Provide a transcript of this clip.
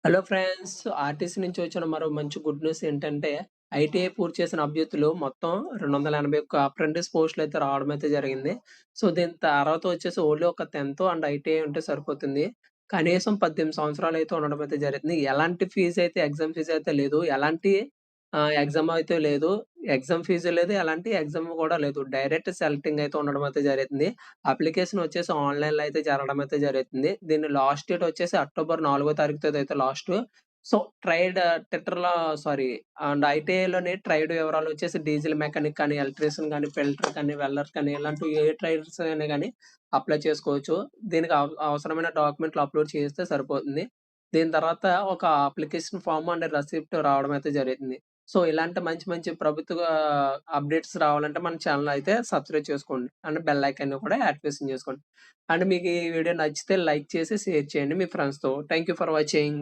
Hello friends. RTC నుంచి వచ్చిన మరో మంచి గుడ్ న్యూస్ ఏంటంటే, ఐటీఐ పూర్తి చేసిన అభ్యర్థులు మొత్తం 281 అప్రెంటిస్ పోస్టులయితే రావడం అయితే జరిగింది. సో, దీని తర్వాత వచ్చేసి ఓన్లీ ఒక 10థ్ అండ్ ఐటీఐ ఉంటే సరిపోతుంది. కనీసం 18 సంవత్సరాలయితే ఉండడం అయితే జరుగుతుంది. ఎలాంటి ఫీజయితే ఎగ్జామ్ ఫీజయితే లేదు. ఎలాంటి ఎగ్జామ్ అయితే లేదు. ఎగ్జామ్ ఫీజు లేదు. ఎలాంటి ఎగ్జామ్ కూడా లేదు. డైరెక్ట్ సెలెక్టింగ్ అయితే ఉండడం అయితే జరుగుతుంది. అప్లికేషన్ వచ్చేసి ఆన్‌లైన్‌లో అయితే జరగడం అయితే జరుగుతుంది. దీని లాస్ట్ డేట్ వచ్చేసి అక్టోబర్ 4 తారీఖుతోదైతే లాస్టు. సో, టెట్‌లో సారీ అండ్ ఐటీఐలోని ట్రైడ్ వివరాలు వచ్చేసి డీజిల్ మెకానిక్ కానీ, ఎలక్ట్రీషియన్ కానీ, ఫిల్టర్ కానీ, వెల్డర్ కానీ ఇలాంటివి ఏ ట్రైడ్స్ అయినా గాని అప్లై చేసుకోవచ్చు. దీనికి అవసరమైన డాక్యుమెంట్లు అప్‌లోడ్ చేస్తే సరిపోతుంది. దీని తర్వాత ఒక అప్లికేషన్ ఫార్మ్ అండ్ రెసిప్ట్ రావడం అయితే జరుగుతుంది. సో, ఇలాంటి మంచి మంచి ప్రభుత్వ అప్డేట్స్ రావాలంటే మన ఛానెల్ అయితే సబ్స్క్రైబ్ చేసుకోండి. అండ్ బెల్ ఐకాన్‌ని కూడా యాక్టివేషన్ చేసుకోండి. అండ్ మీకు ఈ వీడియో నచ్చితే లైక్ చేసి షేర్ చేయండి మీ ఫ్రెండ్స్‌తో. Thank you for watching.